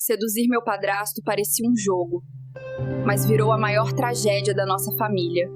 Seduzir meu padrasto parecia um jogo, mas virou a maior tragédia da nossa família.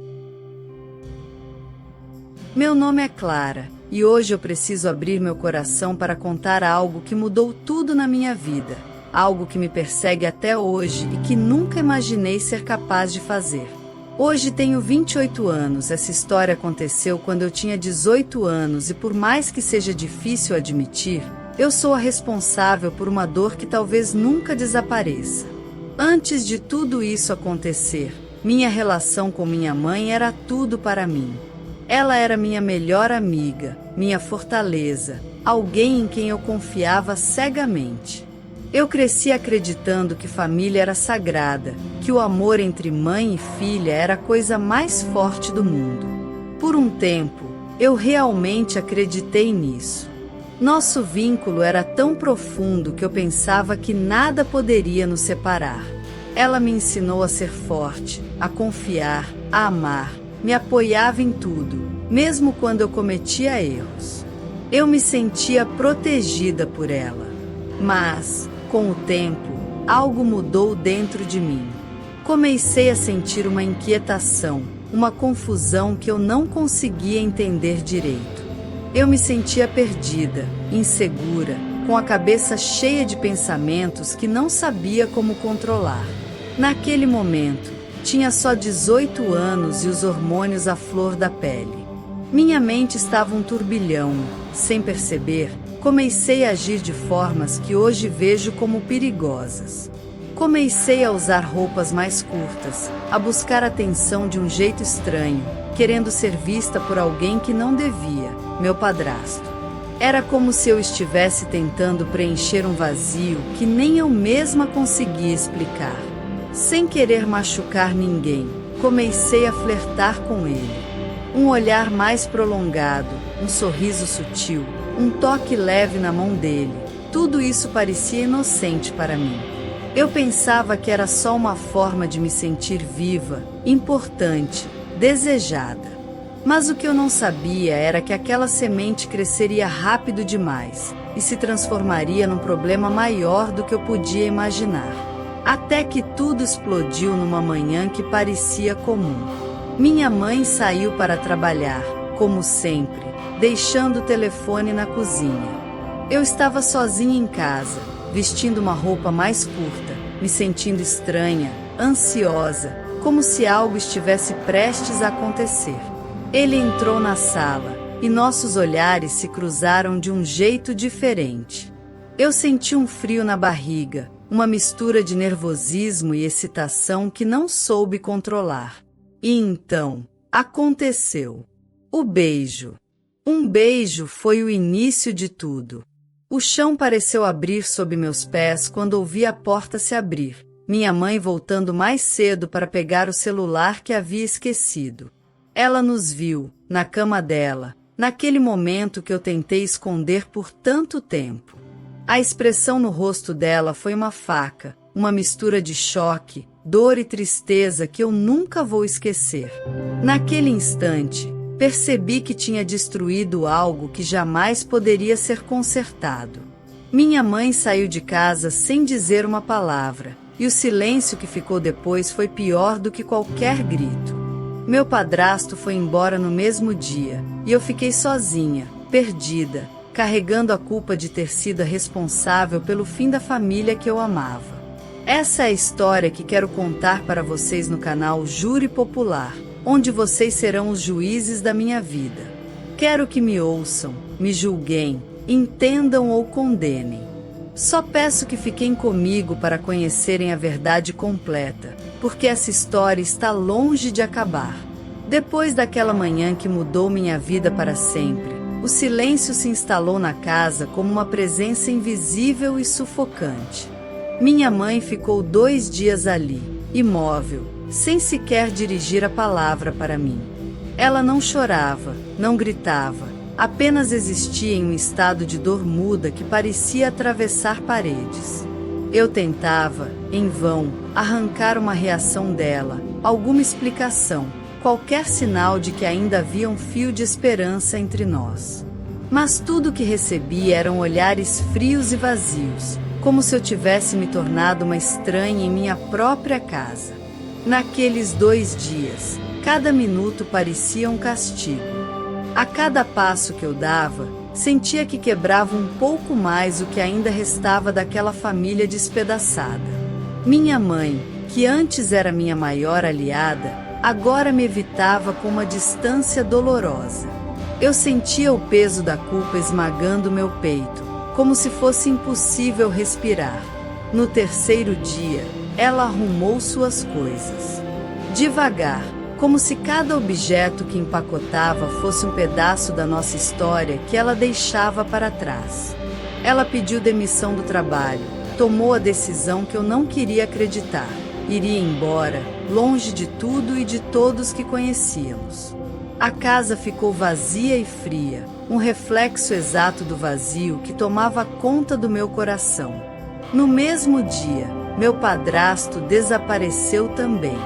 Meu nome é Clara, e hoje eu preciso abrir meu coração para contar algo que mudou tudo na minha vida. Algo que me persegue até hoje e que nunca imaginei ser capaz de fazer. Hoje tenho 28 anos, essa história aconteceu quando eu tinha 18 anos e por mais que seja difícil admitir, eu sou a responsável por uma dor que talvez nunca desapareça. Antes de tudo isso acontecer, minha relação com minha mãe era tudo para mim. Ela era minha melhor amiga, minha fortaleza, alguém em quem eu confiava cegamente. Eu cresci acreditando que família era sagrada, que o amor entre mãe e filha era a coisa mais forte do mundo. Por um tempo, eu realmente acreditei nisso. Nosso vínculo era tão profundo que eu pensava que nada poderia nos separar. Ela me ensinou a ser forte, a confiar, a amar, me apoiava em tudo, mesmo quando eu cometia erros. Eu me sentia protegida por ela. Mas, com o tempo, algo mudou dentro de mim. Comecei a sentir uma inquietação, uma confusão que eu não conseguia entender direito. Eu me sentia perdida, insegura, com a cabeça cheia de pensamentos que não sabia como controlar. Naquele momento, tinha só 18 anos e os hormônios à flor da pele. Minha mente estava um turbilhão. Sem perceber, comecei a agir de formas que hoje vejo como perigosas. Comecei a usar roupas mais curtas, a buscar atenção de um jeito estranho, querendo ser vista por alguém que não devia, meu padrasto. Era como se eu estivesse tentando preencher um vazio que nem eu mesma conseguia explicar. Sem querer machucar ninguém, comecei a flertar com ele. Um olhar mais prolongado, um sorriso sutil, um toque leve na mão dele. Tudo isso parecia inocente para mim. Eu pensava que era só uma forma de me sentir viva, importante, desejada. Mas o que eu não sabia era que aquela semente cresceria rápido demais e se transformaria num problema maior do que eu podia imaginar. Até que tudo explodiu numa manhã que parecia comum. Minha mãe saiu para trabalhar, como sempre, deixando o telefone na cozinha. Eu estava sozinha em casa, vestindo uma roupa mais curta, me sentindo estranha, ansiosa, como se algo estivesse prestes a acontecer. Ele entrou na sala, e nossos olhares se cruzaram de um jeito diferente. Eu senti um frio na barriga, uma mistura de nervosismo e excitação que não soube controlar. E então, aconteceu. O beijo. Um beijo foi o início de tudo. O chão pareceu abrir sob meus pés quando ouvi a porta se abrir, minha mãe voltando mais cedo para pegar o celular que havia esquecido. Ela nos viu, na cama dela, naquele momento que eu tentei esconder por tanto tempo. A expressão no rosto dela foi uma faca, uma mistura de choque, dor e tristeza que eu nunca vou esquecer. Naquele instante, percebi que tinha destruído algo que jamais poderia ser consertado. Minha mãe saiu de casa sem dizer uma palavra, e o silêncio que ficou depois foi pior do que qualquer grito. Meu padrasto foi embora no mesmo dia, e eu fiquei sozinha, perdida, carregando a culpa de ter sido a responsável pelo fim da família que eu amava. Essa é a história que quero contar para vocês no canal Júri Popular, onde vocês serão os juízes da minha vida. Quero que me ouçam, me julguem, entendam ou condenem. Só peço que fiquem comigo para conhecerem a verdade completa, porque essa história está longe de acabar. Depois daquela manhã que mudou minha vida para sempre, o silêncio se instalou na casa como uma presença invisível e sufocante. Minha mãe ficou 2 dias ali, imóvel, sem sequer dirigir a palavra para mim. Ela não chorava, não gritava, apenas existia em um estado de dor muda que parecia atravessar paredes. Eu tentava, em vão, arrancar uma reação dela, alguma explicação, qualquer sinal de que ainda havia um fio de esperança entre nós. Mas tudo o que recebi eram olhares frios e vazios, como se eu tivesse me tornado uma estranha em minha própria casa. Naqueles 2 dias, cada minuto parecia um castigo. A cada passo que eu dava, sentia que quebrava um pouco mais o que ainda restava daquela família despedaçada. Minha mãe, que antes era minha maior aliada, agora me evitava com uma distância dolorosa. Eu sentia o peso da culpa esmagando meu peito, como se fosse impossível respirar. No 3º dia, ela arrumou suas coisas. Devagar, como se cada objeto que empacotava fosse um pedaço da nossa história que ela deixava para trás. Ela pediu demissão do trabalho, tomou a decisão que eu não queria acreditar. Iria embora, longe de tudo e de todos que conhecíamos. A casa ficou vazia e fria, um reflexo exato do vazio que tomava conta do meu coração. No mesmo dia, meu padrasto desapareceu também.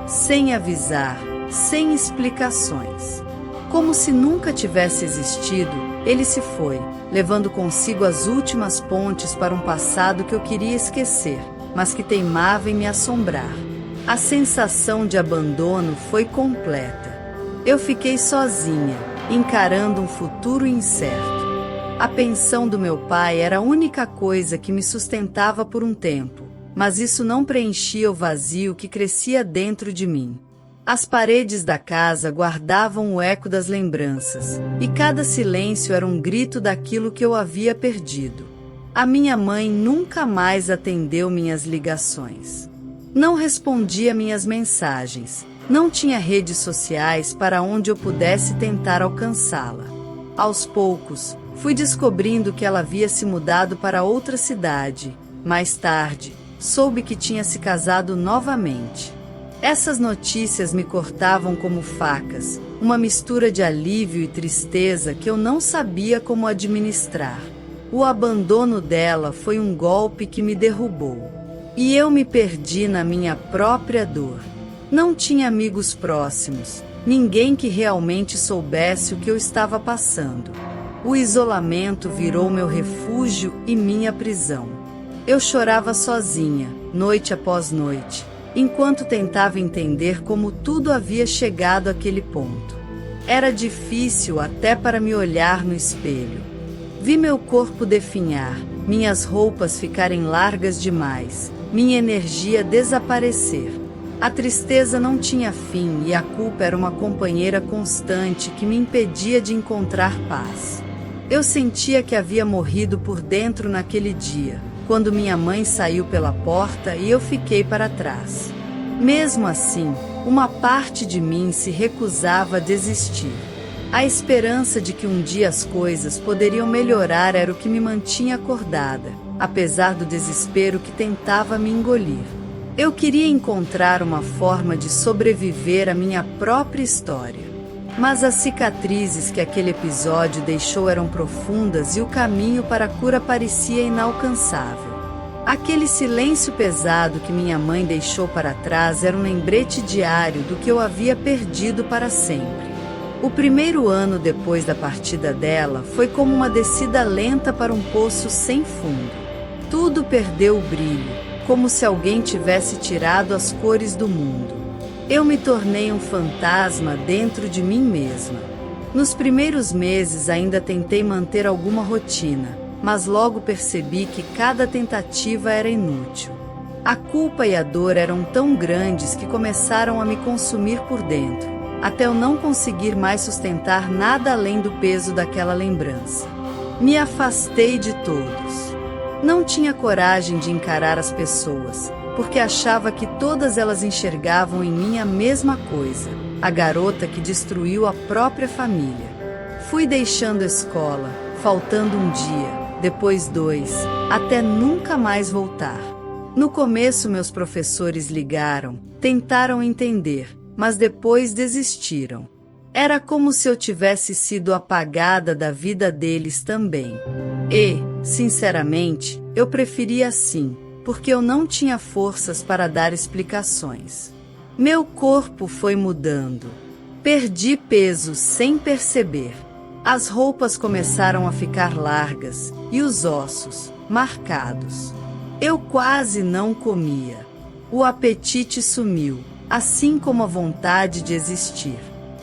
Sem avisar, sem explicações. Como se nunca tivesse existido, ele se foi, levando consigo as últimas pontes para um passado que eu queria esquecer, mas que teimava em me assombrar. A sensação de abandono foi completa. Eu fiquei sozinha, encarando um futuro incerto. A pensão do meu pai era a única coisa que me sustentava por um tempo, mas isso não preenchia o vazio que crescia dentro de mim. As paredes da casa guardavam o eco das lembranças, e cada silêncio era um grito daquilo que eu havia perdido. A minha mãe nunca mais atendeu minhas ligações. Não respondia minhas mensagens. Não tinha redes sociais para onde eu pudesse tentar alcançá-la. Aos poucos, fui descobrindo que ela havia se mudado para outra cidade. Mais tarde, soube que tinha se casado novamente. Essas notícias me cortavam como facas, uma mistura de alívio e tristeza que eu não sabia como administrar. O abandono dela foi um golpe que me derrubou. E eu me perdi na minha própria dor. Não tinha amigos próximos, ninguém que realmente soubesse o que eu estava passando. O isolamento virou meu refúgio e minha prisão. Eu chorava sozinha, noite após noite, enquanto tentava entender como tudo havia chegado àquele ponto. Era difícil até para me olhar no espelho. Vi meu corpo definhar, minhas roupas ficarem largas demais, minha energia desaparecer. A tristeza não tinha fim e a culpa era uma companheira constante que me impedia de encontrar paz. Eu sentia que havia morrido por dentro naquele dia, quando minha mãe saiu pela porta e eu fiquei para trás. Mesmo assim, uma parte de mim se recusava a desistir. A esperança de que um dia as coisas poderiam melhorar era o que me mantinha acordada, apesar do desespero que tentava me engolir. Eu queria encontrar uma forma de sobreviver à minha própria história. Mas as cicatrizes que aquele episódio deixou eram profundas e o caminho para a cura parecia inalcançável. Aquele silêncio pesado que minha mãe deixou para trás era um lembrete diário do que eu havia perdido para sempre. O primeiro ano depois da partida dela foi como uma descida lenta para um poço sem fundo. Tudo perdeu o brilho, como se alguém tivesse tirado as cores do mundo. Eu me tornei um fantasma dentro de mim mesma. Nos primeiros meses ainda tentei manter alguma rotina, mas logo percebi que cada tentativa era inútil. A culpa e a dor eram tão grandes que começaram a me consumir por dentro, até eu não conseguir mais sustentar nada além do peso daquela lembrança. Me afastei de todos. Não tinha coragem de encarar as pessoas, porque achava que todas elas enxergavam em mim a mesma coisa, a garota que destruiu a própria família. Fui deixando a escola, faltando um dia, depois 2, até nunca mais voltar. No começo meus professores ligaram, tentaram entender, mas depois desistiram. Era como se eu tivesse sido apagada da vida deles também. E, sinceramente, eu preferia assim, porque eu não tinha forças para dar explicações. Meu corpo foi mudando. Perdi peso sem perceber. As roupas começaram a ficar largas e os ossos, marcados. Eu quase não comia. O apetite sumiu, assim como a vontade de existir.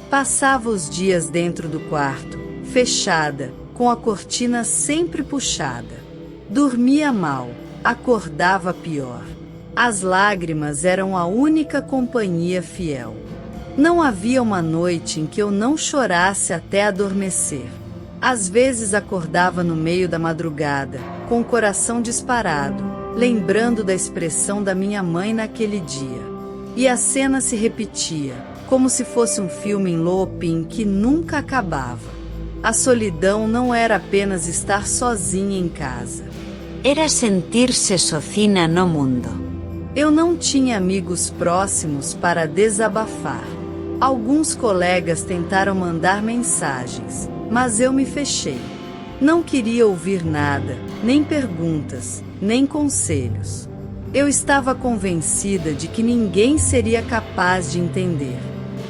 Passava os dias dentro do quarto, fechada, com a cortina sempre puxada. Dormia mal, acordava pior. As lágrimas eram a única companhia fiel. Não havia uma noite em que eu não chorasse até adormecer. Às vezes acordava no meio da madrugada, com o coração disparado, lembrando da expressão da minha mãe naquele dia. E a cena se repetia, como se fosse um filme em looping que nunca acabava. A solidão não era apenas estar sozinha em casa. Era sentir-se sozinha no mundo. Eu não tinha amigos próximos para desabafar. Alguns colegas tentaram mandar mensagens, mas eu me fechei. Não queria ouvir nada, nem perguntas, nem conselhos. Eu estava convencida de que ninguém seria capaz de entender.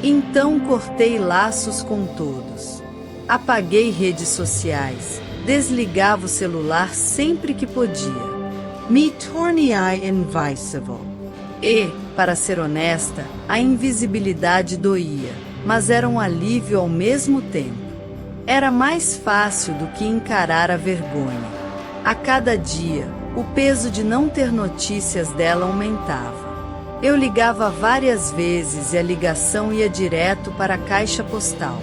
Então cortei laços com todos. Apaguei redes sociais, desligava o celular sempre que podia. Me tornei invisível. E, para ser honesta, a invisibilidade doía, mas era um alívio ao mesmo tempo. Era mais fácil do que encarar a vergonha. A cada dia, o peso de não ter notícias dela aumentava. Eu ligava várias vezes e a ligação ia direto para a caixa postal.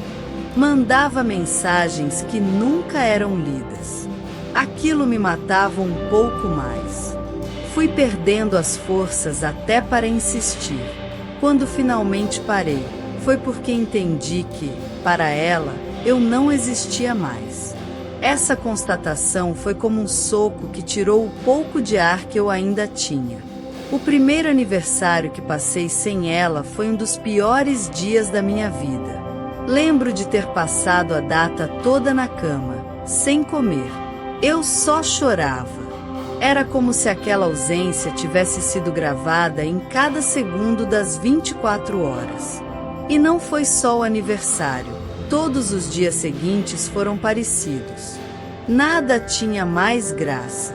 Mandava mensagens que nunca eram lidas. Aquilo me matava um pouco mais. Fui perdendo as forças até para insistir. Quando finalmente parei, foi porque entendi que, para ela, eu não existia mais. Essa constatação foi como um soco que tirou o pouco de ar que eu ainda tinha. O primeiro aniversário que passei sem ela foi um dos piores dias da minha vida. Lembro de ter passado a data toda na cama, sem comer. Eu só chorava. Era como se aquela ausência tivesse sido gravada em cada segundo das 24 horas. E não foi só o aniversário. Todos os dias seguintes foram parecidos. Nada tinha mais graça.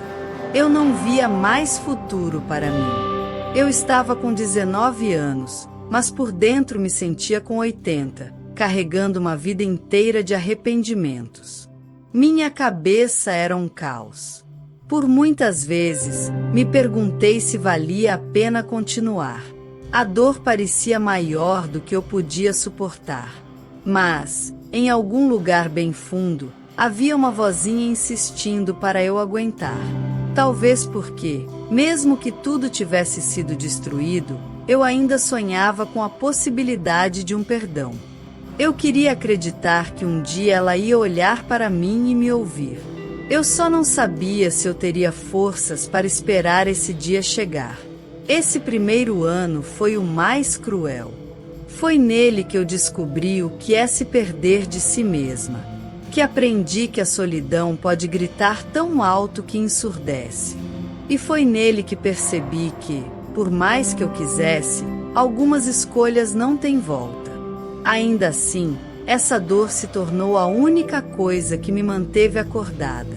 Eu não via mais futuro para mim. Eu estava com 19 anos, mas por dentro me sentia com 80, carregando uma vida inteira de arrependimentos. Minha cabeça era um caos. Por muitas vezes, me perguntei se valia a pena continuar. A dor parecia maior do que eu podia suportar. Mas, em algum lugar bem fundo, havia uma vozinha insistindo para eu aguentar. Talvez porque, mesmo que tudo tivesse sido destruído, eu ainda sonhava com a possibilidade de um perdão. Eu queria acreditar que um dia ela ia olhar para mim e me ouvir. Eu só não sabia se eu teria forças para esperar esse dia chegar. Esse primeiro ano foi o mais cruel. Foi nele que eu descobri o que é se perder de si mesma. Que aprendi que a solidão pode gritar tão alto que ensurdece. E foi nele que percebi que, por mais que eu quisesse, algumas escolhas não têm volta. Ainda assim, essa dor se tornou a única coisa que me manteve acordada.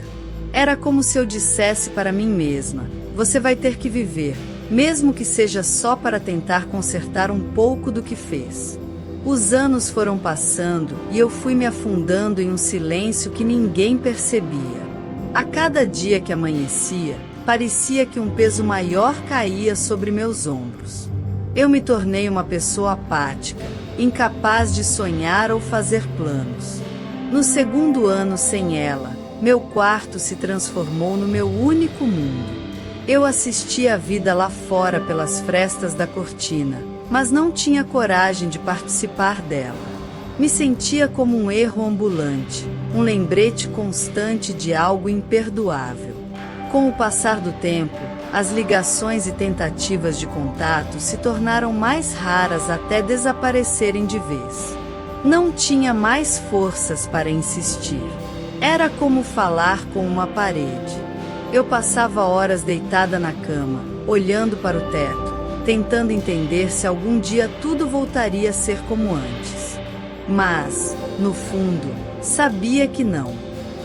Era como se eu dissesse para mim mesma: você vai ter que viver, mesmo que seja só para tentar consertar um pouco do que fez. Os anos foram passando e eu fui me afundando em um silêncio que ninguém percebia. A cada dia que amanhecia, parecia que um peso maior caía sobre meus ombros. Eu me tornei uma pessoa apática, incapaz de sonhar ou fazer planos. No segundo ano sem ela, meu quarto se transformou no meu único mundo. Eu assistia a vida lá fora pelas frestas da cortina, mas não tinha coragem de participar dela. Me sentia como um erro ambulante, um lembrete constante de algo imperdoável. Com o passar do tempo, as ligações e tentativas de contato se tornaram mais raras até desaparecerem de vez. Não tinha mais forças para insistir. Era como falar com uma parede. Eu passava horas deitada na cama, olhando para o teto, tentando entender se algum dia tudo voltaria a ser como antes. Mas, no fundo, sabia que não.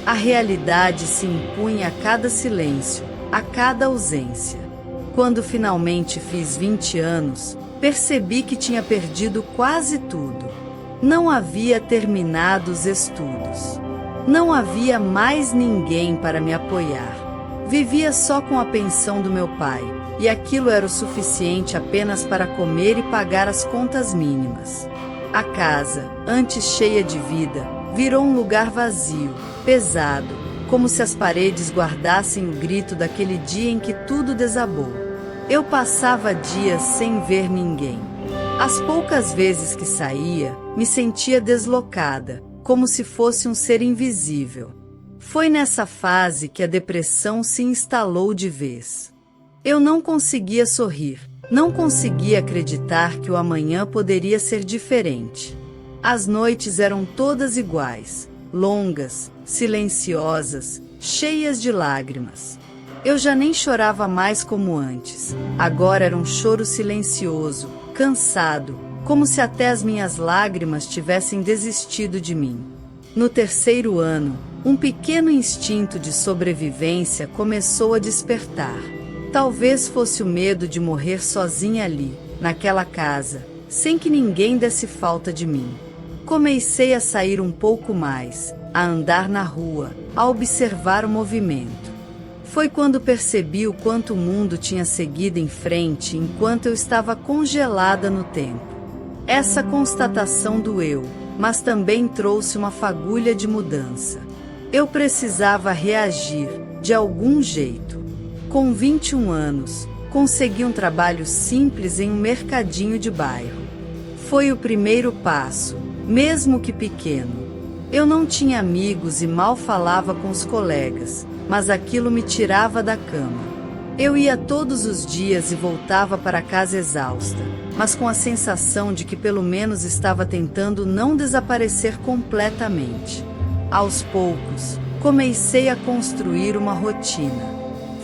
A realidade se impunha a cada silêncio, a cada ausência. Quando finalmente fiz 20 anos, percebi que tinha perdido quase tudo. Não havia terminado os estudos. Não havia mais ninguém para me apoiar. Vivia só com a pensão do meu pai, e aquilo era o suficiente apenas para comer e pagar as contas mínimas. A casa, antes cheia de vida, virou um lugar vazio, pesado, como se as paredes guardassem o grito daquele dia em que tudo desabou. Eu passava dias sem ver ninguém. As poucas vezes que saía, me sentia deslocada, como se fosse um ser invisível. Foi nessa fase que a depressão se instalou de vez. Eu não conseguia sorrir, não conseguia acreditar que o amanhã poderia ser diferente. As noites eram todas iguais, longas, silenciosas, cheias de lágrimas. Eu já nem chorava mais como antes. Agora era um choro silencioso, cansado, como se até as minhas lágrimas tivessem desistido de mim. No terceiro ano, um pequeno instinto de sobrevivência começou a despertar. Talvez fosse o medo de morrer sozinha ali, naquela casa, sem que ninguém desse falta de mim. Comecei a sair um pouco mais, a andar na rua, a observar o movimento. Foi quando percebi o quanto o mundo tinha seguido em frente enquanto eu estava congelada no tempo. Essa constatação doeu, mas também trouxe uma fagulha de mudança. Eu precisava reagir, de algum jeito. Com 21 anos, consegui um trabalho simples em um mercadinho de bairro. Foi o primeiro passo, mesmo que pequeno. Eu não tinha amigos e mal falava com os colegas, mas aquilo me tirava da cama. Eu ia todos os dias e voltava para casa exausta, mas com a sensação de que pelo menos estava tentando não desaparecer completamente. Aos poucos, comecei a construir uma rotina.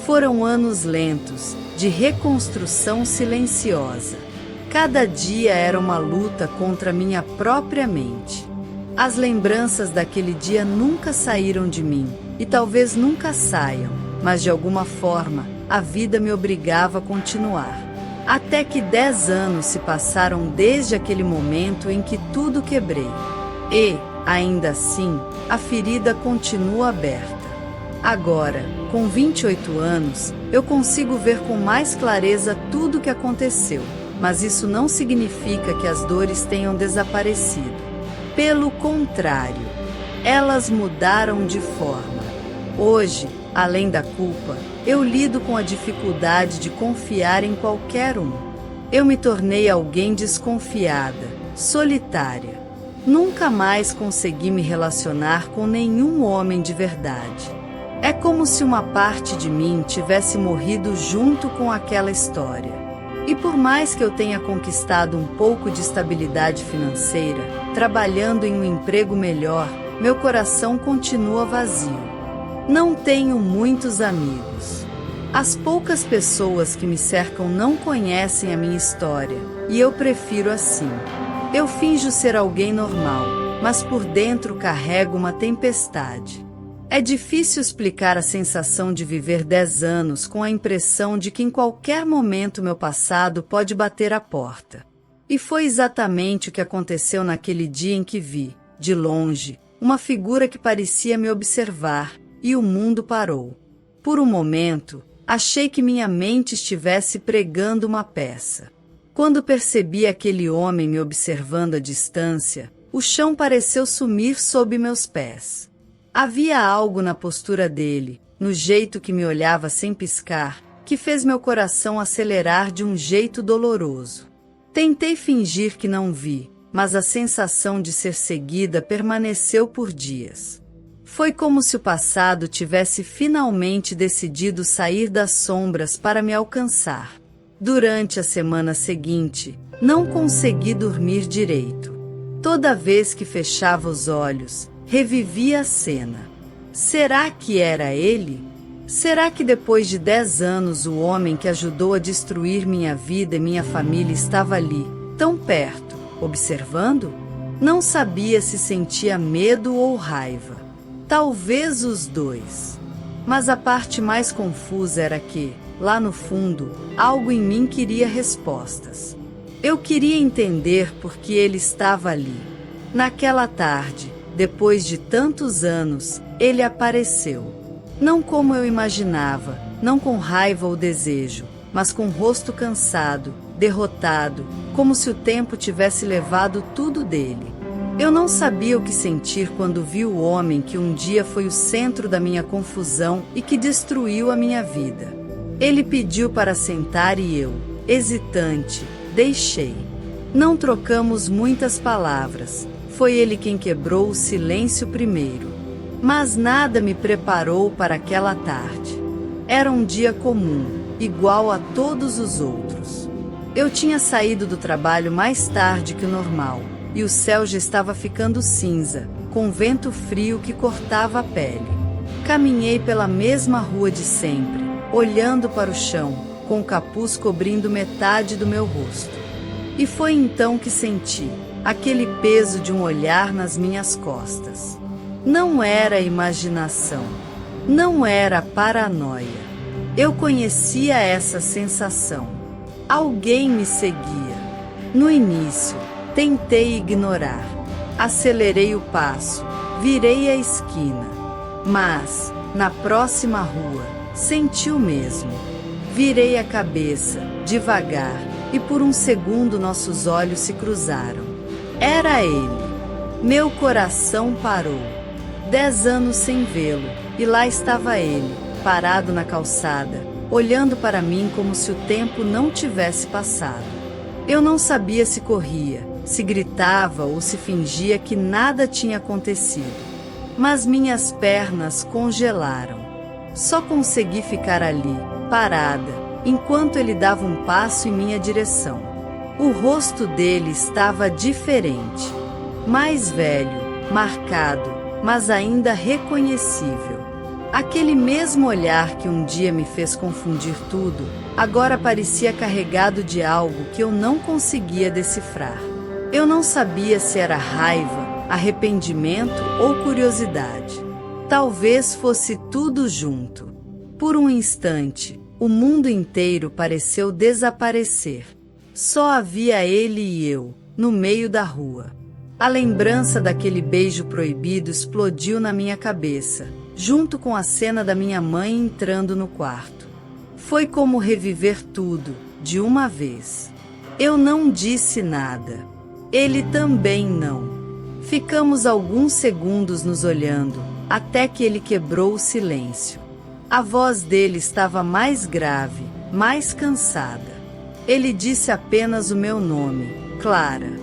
Foram anos lentos, de reconstrução silenciosa. Cada dia era uma luta contra minha própria mente. As lembranças daquele dia nunca saíram de mim, e talvez nunca saiam, mas de alguma forma, a vida me obrigava a continuar. Até que 10 anos se passaram desde aquele momento em que tudo quebrei. E, ainda assim, a ferida continua aberta. Agora, com 28 anos, eu consigo ver com mais clareza tudo o que aconteceu, mas isso não significa que as dores tenham desaparecido. Pelo contrário, elas mudaram de forma. Hoje, além da culpa, eu lido com a dificuldade de confiar em qualquer um. Eu me tornei alguém desconfiada, solitária. Nunca mais consegui me relacionar com nenhum homem de verdade. É como se uma parte de mim tivesse morrido junto com aquela história. E por mais que eu tenha conquistado um pouco de estabilidade financeira, trabalhando em um emprego melhor, meu coração continua vazio. Não tenho muitos amigos. As poucas pessoas que me cercam não conhecem a minha história, e eu prefiro assim. Eu finjo ser alguém normal, mas por dentro carrego uma tempestade. É difícil explicar a sensação de viver 10 anos com a impressão de que em qualquer momento meu passado pode bater à porta. E foi exatamente o que aconteceu naquele dia em que vi, de longe, uma figura que parecia me observar, e o mundo parou. Por um momento, achei que minha mente estivesse pregando uma peça. Quando percebi aquele homem me observando à distância, o chão pareceu sumir sob meus pés. Havia algo na postura dele, no jeito que me olhava sem piscar, que fez meu coração acelerar de um jeito doloroso. Tentei fingir que não vi, mas a sensação de ser seguida permaneceu por dias. Foi como se o passado tivesse finalmente decidido sair das sombras para me alcançar. Durante a semana seguinte, não consegui dormir direito. Toda vez que fechava os olhos, revivia a cena. Será que era ele? Será que depois de 10 anos o homem que ajudou a destruir minha vida e minha família estava ali, tão perto, observando? Não sabia se sentia medo ou raiva. Talvez os dois. Mas a parte mais confusa era que, lá no fundo, algo em mim queria respostas. Eu queria entender por que ele estava ali. Naquela tarde, depois de tantos anos, ele apareceu. Não como eu imaginava, não com raiva ou desejo, mas com o rosto cansado, derrotado, como se o tempo tivesse levado tudo dele. Eu não sabia o que sentir quando vi o homem que um dia foi o centro da minha confusão e que destruiu a minha vida. Ele pediu para sentar e eu, hesitante, deixei. Não trocamos muitas palavras. Foi ele quem quebrou o silêncio primeiro. Mas nada me preparou para aquela tarde. Era um dia comum, igual a todos os outros. Eu tinha saído do trabalho mais tarde que o normal, e o céu já estava ficando cinza, com vento frio que cortava a pele. Caminhei pela mesma rua de sempre, olhando para o chão, com o capuz cobrindo metade do meu rosto. E foi então que senti aquele peso de um olhar nas minhas costas. Não era imaginação, não era paranoia. Eu conhecia essa sensação. Alguém me seguia. No início, tentei ignorar. Acelerei o passo, virei a esquina. Mas, na próxima rua, senti o mesmo. Virei a cabeça, devagar, e por um segundo nossos olhos se cruzaram. Era ele. Meu coração parou. 10 anos sem vê-lo, e lá estava ele, parado na calçada, olhando para mim como se o tempo não tivesse passado. Eu não sabia se corria, se gritava ou se fingia que nada tinha acontecido. Mas minhas pernas congelaram. Só consegui ficar ali, parada, enquanto ele dava um passo em minha direção. O rosto dele estava diferente, mais velho, marcado, mas ainda reconhecível. Aquele mesmo olhar que um dia me fez confundir tudo, agora parecia carregado de algo que eu não conseguia decifrar. Eu não sabia se era raiva, arrependimento ou curiosidade. Talvez fosse tudo junto. Por um instante, o mundo inteiro pareceu desaparecer. Só havia ele e eu, no meio da rua. A lembrança daquele beijo proibido explodiu na minha cabeça, junto com a cena da minha mãe entrando no quarto. Foi como reviver tudo, de uma vez. Eu não disse nada. Ele também não. Ficamos alguns segundos nos olhando, até que ele quebrou o silêncio. A voz dele estava mais grave, mais cansada. Ele disse apenas o meu nome, Clara.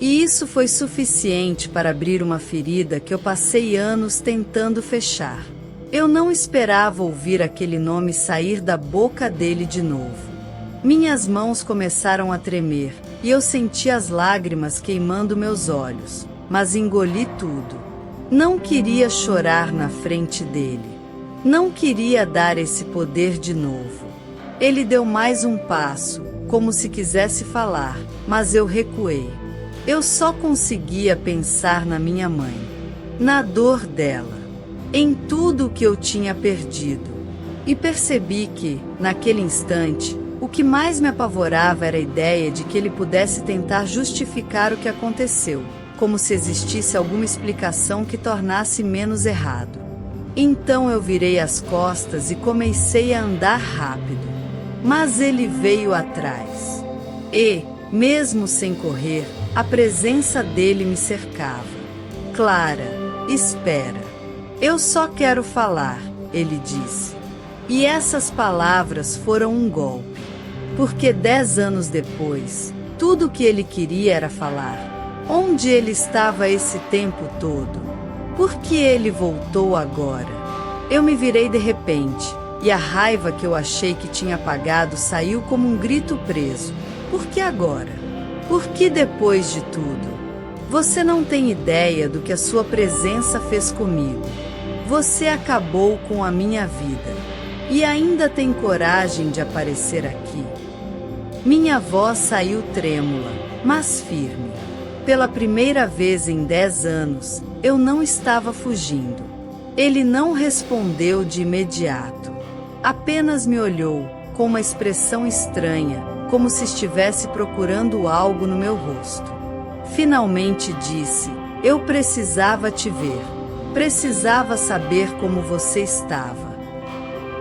E isso foi suficiente para abrir uma ferida que eu passei anos tentando fechar. Eu não esperava ouvir aquele nome sair da boca dele de novo. Minhas mãos começaram a tremer, e eu senti as lágrimas queimando meus olhos, mas engoli tudo. Não queria chorar na frente dele. Não queria dar esse poder de novo. Ele deu mais um passo, como se quisesse falar, mas eu recuei. Eu só conseguia pensar na minha mãe, na dor dela, em tudo o que eu tinha perdido. E percebi que, naquele instante, o que mais me apavorava era a ideia de que ele pudesse tentar justificar o que aconteceu, como se existisse alguma explicação que tornasse menos errado. Então eu virei as costas e comecei a andar rápido. Mas ele veio atrás. E, mesmo sem correr, a presença dele me cercava. Clara, espera. Eu só quero falar, ele disse. E essas palavras foram um golpe. Porque 10 anos depois, tudo o que ele queria era falar. Onde ele estava esse tempo todo? Por que ele voltou agora? Eu me virei de repente, e a raiva que eu achei que tinha apagado saiu como um grito preso. Por que agora? Por que depois de tudo? Você não tem ideia do que a sua presença fez comigo. Você acabou com a minha vida. E ainda tem coragem de aparecer aqui. Minha voz saiu trêmula, mas firme. Pela primeira vez em 10 anos, eu não estava fugindo. Ele não respondeu de imediato. Apenas me olhou, com uma expressão estranha, como se estivesse procurando algo no meu rosto. Finalmente disse: eu precisava te ver. Precisava saber como você estava.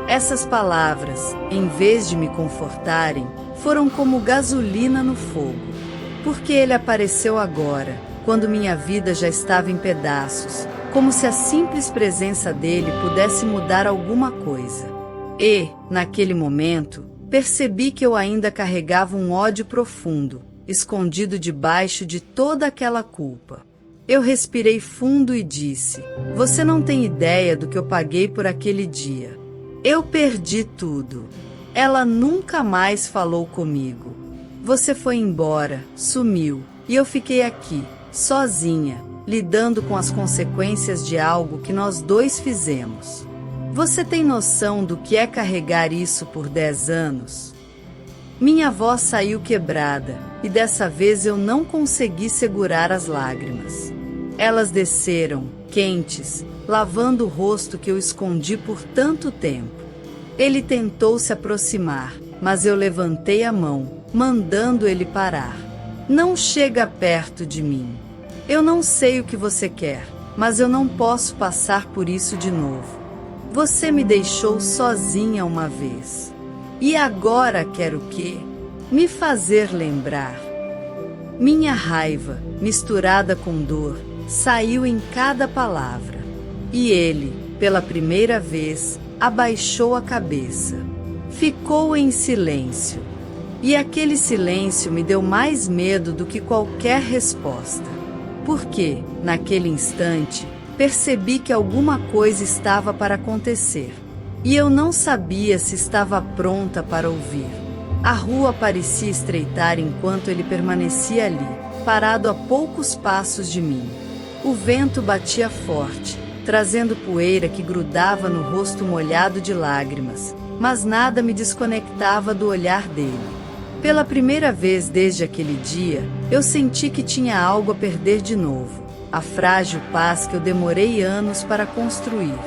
Essas palavras, em vez de me confortarem, foram como gasolina no fogo. Porque ele apareceu agora, quando minha vida já estava em pedaços, como se a simples presença dele pudesse mudar alguma coisa. E, naquele momento, percebi que eu ainda carregava um ódio profundo, escondido debaixo de toda aquela culpa. Eu respirei fundo e disse: você não tem ideia do que eu paguei por aquele dia. Eu perdi tudo. Ela nunca mais falou comigo. Você foi embora, sumiu, e eu fiquei aqui, sozinha, lidando com as consequências de algo que nós dois fizemos. Você tem noção do que é carregar isso por 10 anos? Minha voz saiu quebrada, e dessa vez eu não consegui segurar as lágrimas. Elas desceram, quentes, lavando o rosto que eu escondi por tanto tempo. Ele tentou se aproximar, mas eu levantei a mão, mandando ele parar. Não chega perto de mim. Eu não sei o que você quer, mas eu não posso passar por isso de novo. Você me deixou sozinha uma vez. E agora quer o quê? Me fazer lembrar. Minha raiva, misturada com dor, saiu em cada palavra. E ele, pela primeira vez, abaixou a cabeça. Ficou em silêncio. E aquele silêncio me deu mais medo do que qualquer resposta. Porque, naquele instante, percebi que alguma coisa estava para acontecer. E eu não sabia se estava pronta para ouvir. A rua parecia estreitar enquanto ele permanecia ali, parado a poucos passos de mim. O vento batia forte, trazendo poeira que grudava no rosto molhado de lágrimas, mas nada me desconectava do olhar dele. Pela primeira vez desde aquele dia, eu senti que tinha algo a perder de novo, a frágil paz que eu demorei anos para construir.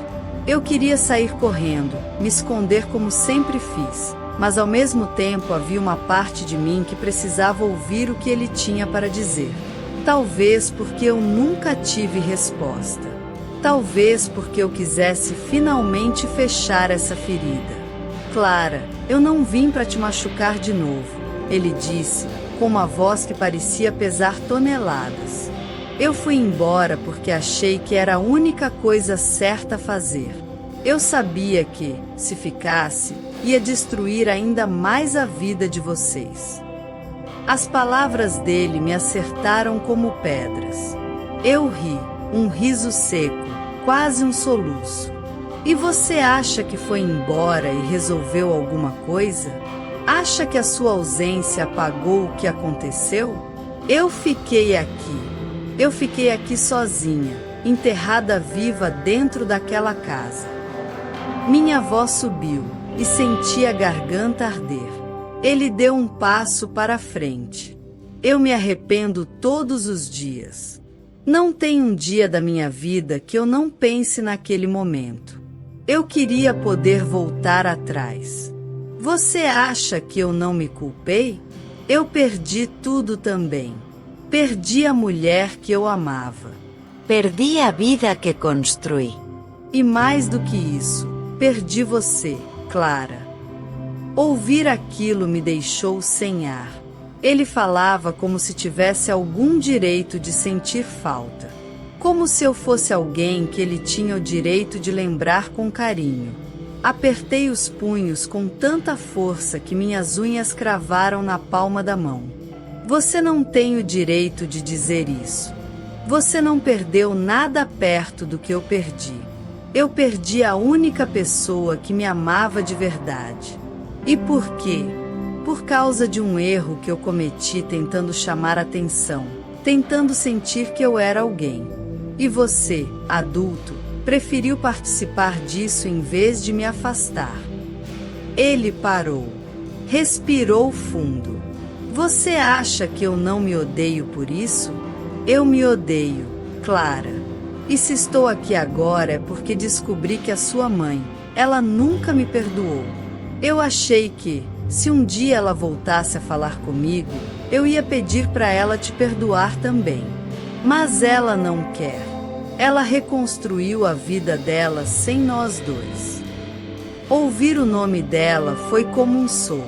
Eu queria sair correndo, me esconder como sempre fiz, mas ao mesmo tempo havia uma parte de mim que precisava ouvir o que ele tinha para dizer. Talvez porque eu nunca tive resposta. Talvez porque eu quisesse finalmente fechar essa ferida. Clara, eu não vim para te machucar de novo, ele disse, com uma voz que parecia pesar toneladas. Eu fui embora porque achei que era a única coisa certa a fazer. Eu sabia que, se ficasse, ia destruir ainda mais a vida de vocês. As palavras dele me acertaram como pedras. Eu ri, um riso seco, quase um soluço. E você acha que foi embora e resolveu alguma coisa? Acha que a sua ausência apagou o que aconteceu? Eu fiquei aqui. Eu fiquei aqui sozinha, enterrada viva dentro daquela casa. Minha voz subiu e senti a garganta arder. Ele deu um passo para a frente. Eu me arrependo todos os dias. Não tem um dia da minha vida que eu não pense naquele momento. Eu queria poder voltar atrás. Você acha que eu não me culpei? Eu perdi tudo também. Perdi a mulher que eu amava. Perdi a vida que construí. E mais do que isso, perdi você, Clara. Ouvir aquilo me deixou sem ar. Ele falava como se tivesse algum direito de sentir falta. Como se eu fosse alguém que ele tinha o direito de lembrar com carinho. Apertei os punhos com tanta força que minhas unhas cravaram na palma da mão. Você não tem o direito de dizer isso. Você não perdeu nada perto do que eu perdi. Eu perdi a única pessoa que me amava de verdade. E por quê? Por causa de um erro que eu cometi tentando chamar atenção, tentando sentir que eu era alguém. E você, adulto, preferiu participar disso em vez de me afastar. Ele parou. Respirou fundo. Você acha que eu não me odeio por isso? Eu me odeio, Clara. E se estou aqui agora é porque descobri que a sua mãe, ela nunca me perdoou. Eu achei que, se um dia ela voltasse a falar comigo, eu ia pedir para ela te perdoar também. Mas ela não quer. Ela reconstruiu a vida dela sem nós dois. Ouvir o nome dela foi como um soco.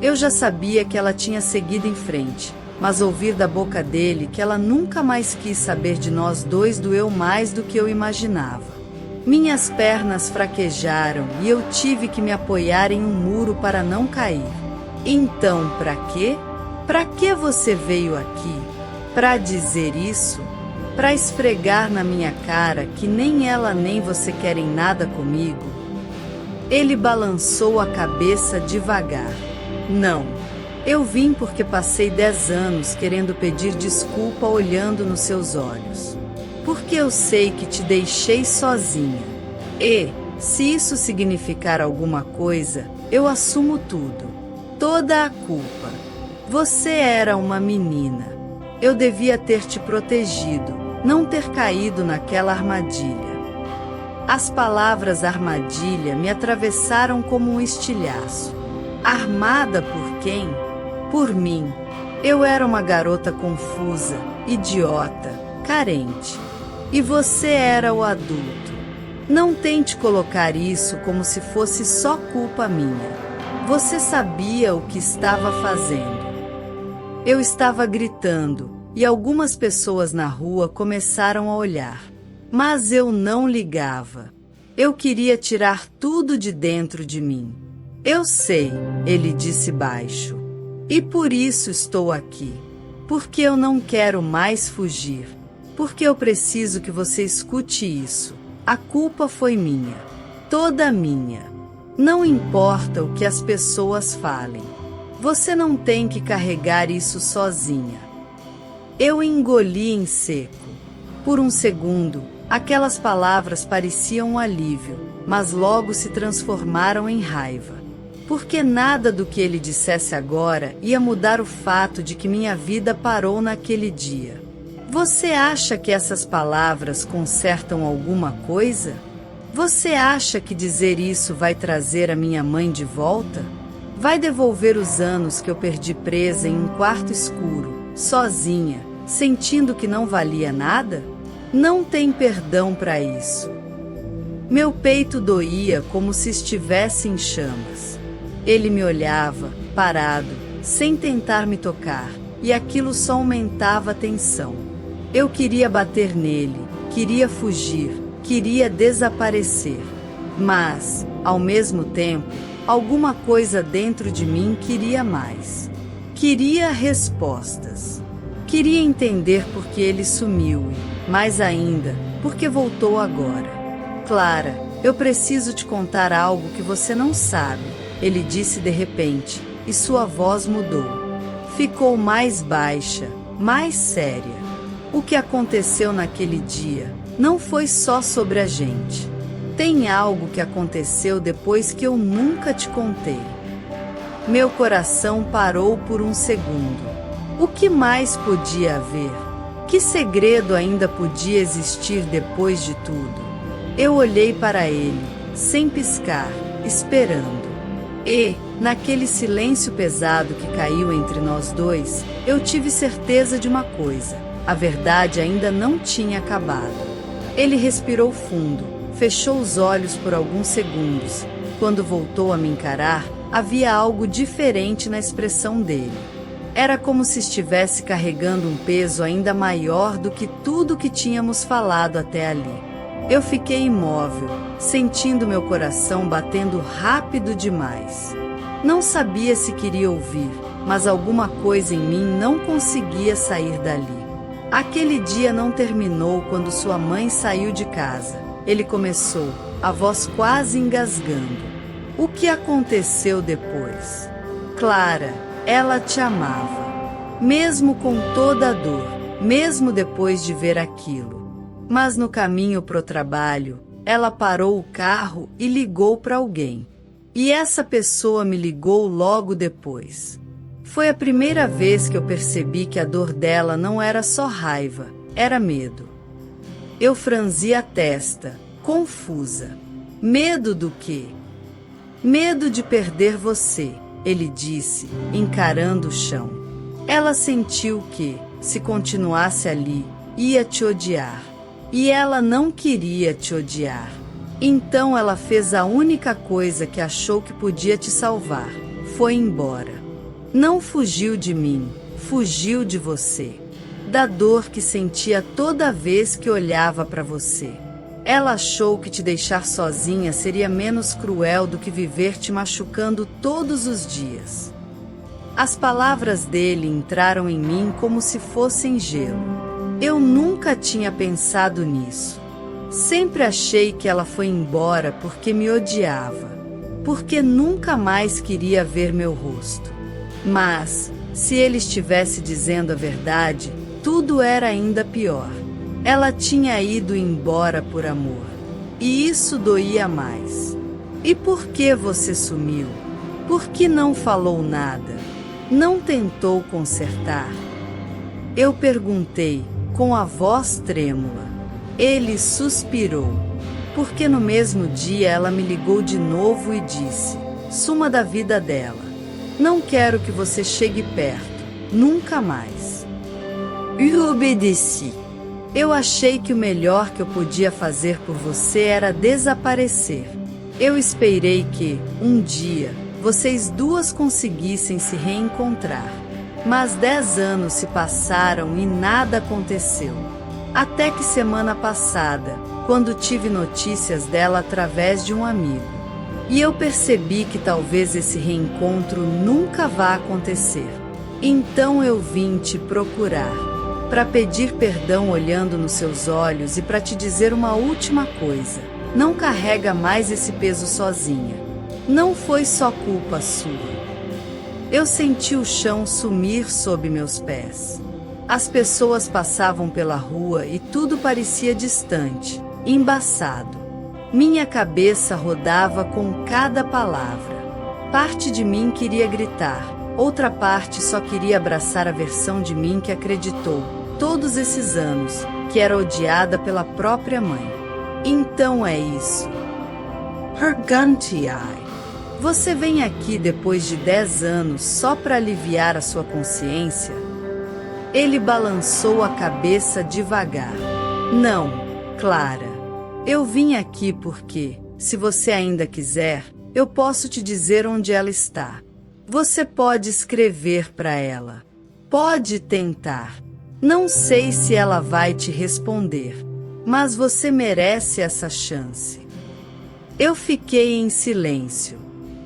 Eu já sabia que ela tinha seguido em frente, mas ouvir da boca dele que ela nunca mais quis saber de nós dois doeu mais do que eu imaginava. Minhas pernas fraquejaram e eu tive que me apoiar em um muro para não cair. Então, para quê? Para que você veio aqui? Para dizer isso? Para esfregar na minha cara que nem ela nem você querem nada comigo? Ele balançou a cabeça devagar. Não. Eu vim porque passei 10 anos querendo pedir desculpa olhando nos seus olhos. Porque eu sei que te deixei sozinha. E, se isso significar alguma coisa, eu assumo tudo. Toda a culpa. Você era uma menina. Eu devia ter te protegido, não ter caído naquela armadilha. As palavras armadilha me atravessaram como um estilhaço. Armada por quem? Por mim. Eu era uma garota confusa, idiota, carente. E você era o adulto. Não tente colocar isso como se fosse só culpa minha. Você sabia o que estava fazendo. Eu estava gritando, e algumas pessoas na rua começaram a olhar. Mas eu não ligava. Eu queria tirar tudo de dentro de mim. Eu sei, ele disse baixo. E por isso estou aqui. Porque eu não quero mais fugir. Porque eu preciso que você escute isso. A culpa foi minha. Toda minha. Não importa o que as pessoas falem. Você não tem que carregar isso sozinha. Eu engoli em seco. Por um segundo, aquelas palavras pareciam um alívio, mas logo se transformaram em raiva. Porque nada do que ele dissesse agora ia mudar o fato de que minha vida parou naquele dia. Você acha que essas palavras consertam alguma coisa? Você acha que dizer isso vai trazer a minha mãe de volta? Vai devolver os anos que eu perdi presa em um quarto escuro, sozinha, sentindo que não valia nada? Não tem perdão para isso. Meu peito doía como se estivesse em chamas. Ele me olhava, parado, sem tentar me tocar, e aquilo só aumentava a tensão. Eu queria bater nele, queria fugir, queria desaparecer. Mas, ao mesmo tempo, alguma coisa dentro de mim queria mais. Queria respostas. Queria entender por que ele sumiu e, mais ainda, por que voltou agora. Clara, eu preciso te contar algo que você não sabe, ele disse de repente, e sua voz mudou. Ficou mais baixa, mais séria. O que aconteceu naquele dia não foi só sobre a gente. Tem algo que aconteceu depois que eu nunca te contei. Meu coração parou por um segundo. O que mais podia haver? Que segredo ainda podia existir depois de tudo? Eu olhei para ele, sem piscar, esperando. E, naquele silêncio pesado que caiu entre nós dois, eu tive certeza de uma coisa: a verdade ainda não tinha acabado. Ele respirou fundo, fechou os olhos por alguns segundos. Quando voltou a me encarar, havia algo diferente na expressão dele. Era como se estivesse carregando um peso ainda maior do que tudo que tínhamos falado até ali. Eu fiquei imóvel, sentindo meu coração batendo rápido demais. Não sabia se queria ouvir, mas alguma coisa em mim não conseguia sair dali. Aquele dia não terminou quando sua mãe saiu de casa. Ele começou, a voz quase engasgando. O que aconteceu depois? Clara, ela te amava. Mesmo com toda a dor, mesmo depois de ver aquilo. Mas no caminho pro trabalho, ela parou o carro e ligou para alguém. E essa pessoa me ligou logo depois. Foi a primeira vez que eu percebi que a dor dela não era só raiva, era medo. Eu franzi a testa, confusa. Medo do quê? Medo de perder você, ele disse, encarando o chão. Ela sentiu que, se continuasse ali, ia te odiar. E ela não queria te odiar. Então ela fez a única coisa que achou que podia te salvar. Foi embora. Não fugiu de mim, fugiu de você. Da dor que sentia toda vez que olhava para você. Ela achou que te deixar sozinha seria menos cruel do que viver te machucando todos os dias. As palavras dele entraram em mim como se fossem gelo. Eu nunca tinha pensado nisso. Sempre achei que ela foi embora porque me odiava, porque nunca mais queria ver meu rosto. Mas, se ele estivesse dizendo a verdade, tudo era ainda pior. Ela tinha ido embora por amor. E isso doía mais. E por que você sumiu? Por que não falou nada? Não tentou consertar? Eu perguntei, com a voz trêmula. Ele suspirou. Porque no mesmo dia ela me ligou de novo e disse: suma da vida dela. Não quero que você chegue perto. Nunca mais. Eu obedeci. Eu achei que o melhor que eu podia fazer por você era desaparecer. Eu esperei que, um dia, vocês duas conseguissem se reencontrar. Mas 10 anos se passaram e nada aconteceu. Até que semana passada, quando tive notícias dela através de um amigo. E eu percebi que talvez esse reencontro nunca vá acontecer. Então eu vim te procurar. Para pedir perdão olhando nos seus olhos e para te dizer uma última coisa. Não carrega mais esse peso sozinha. Não foi só culpa sua. Eu senti o chão sumir sob meus pés. As pessoas passavam pela rua e tudo parecia distante, embaçado. Minha cabeça rodava com cada palavra. Parte de mim queria gritar, outra parte só queria abraçar a versão de mim que acreditou, todos esses anos, que era odiada pela própria mãe. Então é isso. Herganti, você vem aqui depois de 10 anos só para aliviar a sua consciência? Ele balançou a cabeça devagar. Não, Clara. Eu vim aqui porque, se você ainda quiser, eu posso te dizer onde ela está. Você pode escrever para ela. Pode tentar. Não sei se ela vai te responder, mas você merece essa chance. Eu fiquei em silêncio.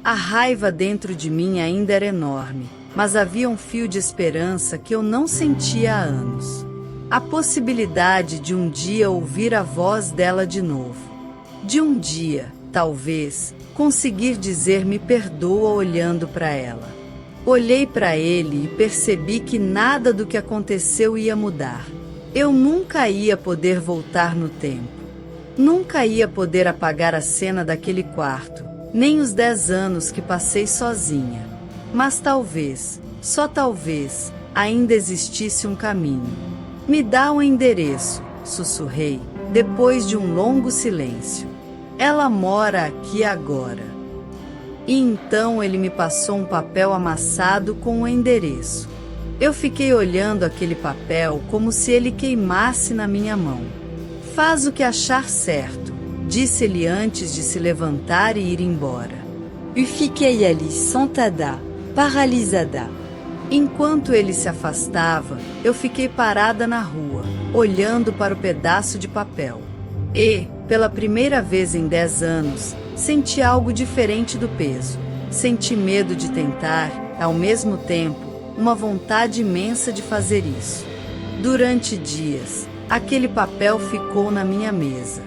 A raiva dentro de mim ainda era enorme, mas havia um fio de esperança que eu não sentia há anos. A possibilidade de um dia ouvir a voz dela de novo. De um dia, talvez, conseguir dizer me perdoa olhando para ela. Olhei para ele e percebi que nada do que aconteceu ia mudar. Eu nunca ia poder voltar no tempo. Nunca ia poder apagar a cena daquele quarto, nem os 10 anos que passei sozinha. Mas talvez, só talvez, ainda existisse um caminho. Me dá o endereço, sussurrei, depois de um longo silêncio. Ela mora aqui agora. E então ele me passou um papel amassado com o endereço. Eu fiquei olhando aquele papel como se ele queimasse na minha mão. Faz o que achar certo, disse ele antes de se levantar e ir embora. Eu fiquei ali sentada, paralisada. Enquanto ele se afastava, eu fiquei parada na rua, olhando para o pedaço de papel. E, pela primeira vez em 10 anos, senti algo diferente do peso. Senti medo de tentar, ao mesmo tempo, uma vontade imensa de fazer isso. Durante dias, aquele papel ficou na minha mesa.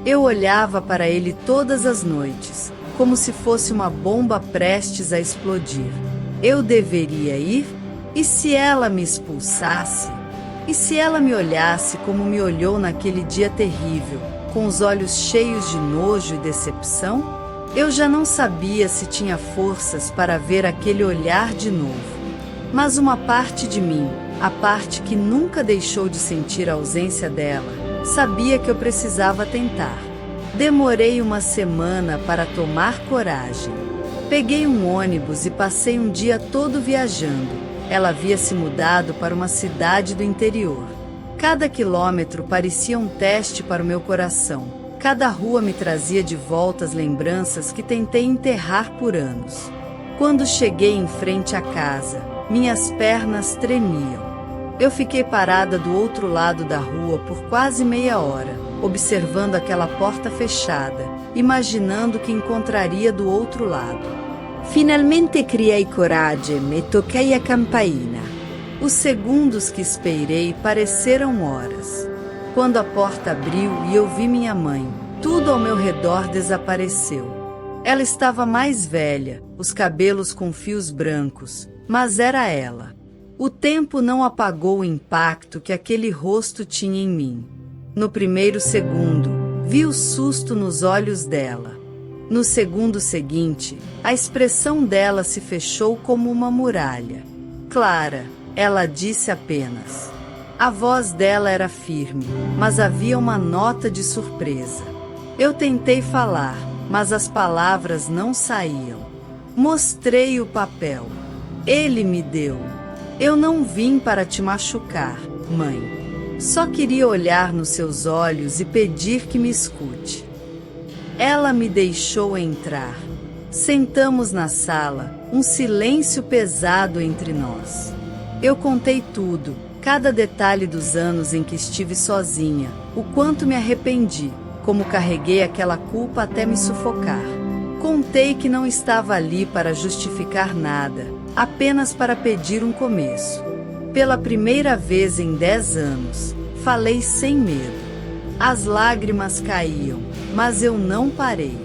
Eu olhava para ele todas as noites, como se fosse uma bomba prestes a explodir. Eu deveria ir? E se ela me expulsasse? E se ela me olhasse como me olhou naquele dia terrível, com os olhos cheios de nojo e decepção? Eu já não sabia se tinha forças para ver aquele olhar de novo. Mas uma parte de mim, a parte que nunca deixou de sentir a ausência dela, Sabia que eu precisava tentar. Demorei uma semana para tomar coragem. Peguei um ônibus e passei um dia todo viajando. Ela havia se mudado para uma cidade do interior. Cada quilômetro parecia um teste para o meu coração. Cada rua me trazia de volta as lembranças que tentei enterrar por anos. Quando cheguei em frente à casa, minhas pernas tremiam. Eu fiquei parada do outro lado da rua por quase meia hora, observando aquela porta fechada, imaginando o que encontraria do outro lado. Finalmente criei coragem e toquei a campaina. Os segundos que esperei pareceram horas. Quando a porta abriu e eu vi minha mãe, tudo ao meu redor desapareceu. Ela estava mais velha, os cabelos com fios brancos, mas era ela. O tempo não apagou o impacto que aquele rosto tinha em mim. No primeiro segundo, vi o susto nos olhos dela. No segundo seguinte, a expressão dela se fechou como uma muralha. Clara, ela disse apenas. A voz dela era firme, mas havia uma nota de surpresa. Eu tentei falar, mas as palavras não saíam. Mostrei o papel. Ele me deu. Eu não vim para te machucar, mãe. Só queria olhar nos seus olhos e pedir que me escute. Ela me deixou entrar. Sentamos na sala, um silêncio pesado entre nós. Eu contei tudo, cada detalhe dos anos em que estive sozinha, o quanto me arrependi, como carreguei aquela culpa até me sufocar. Contei que não estava ali para justificar nada, apenas para pedir um começo. Pela primeira vez em 10 anos, falei sem medo. As lágrimas caíam, mas eu não parei.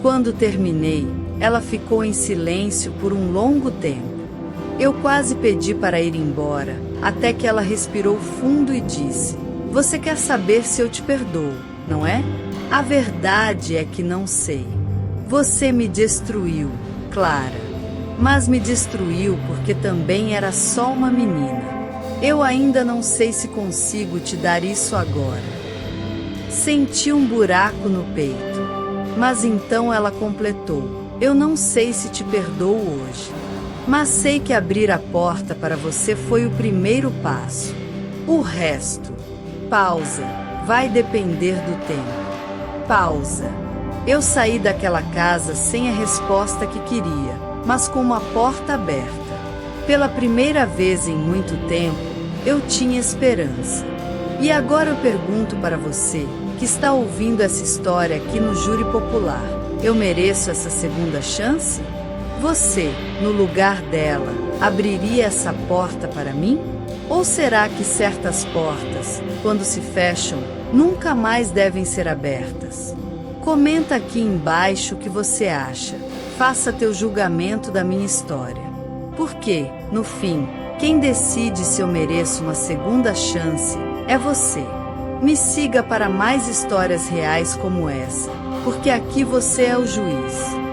Quando terminei, ela ficou em silêncio por um longo tempo. Eu quase pedi para ir embora, até que ela respirou fundo e disse: "Você quer saber se eu te perdoo, não é? A verdade é que não sei. Você me destruiu, Clara. Mas me destruiu porque também era só uma menina. Eu ainda não sei se consigo te dar isso agora." Senti um buraco no peito. Mas então ela completou: "Eu não sei se te perdoo hoje. Mas sei que abrir a porta para você foi o primeiro passo. O resto." Pausa. Vai depender do tempo. Pausa. Eu saí daquela casa sem a resposta que queria, mas com uma porta aberta. Pela primeira vez em muito tempo, eu tinha esperança. E agora eu pergunto para você, que está ouvindo essa história aqui no Júri Popular: eu mereço essa segunda chance? Você, no lugar dela, abriria essa porta para mim? Ou será que certas portas, quando se fecham, nunca mais devem ser abertas? Comenta aqui embaixo o que você acha. Faça teu julgamento da minha história. Porque, no fim, quem decide se eu mereço uma segunda chance é você. Me siga para mais histórias reais como essa, porque aqui você é o juiz.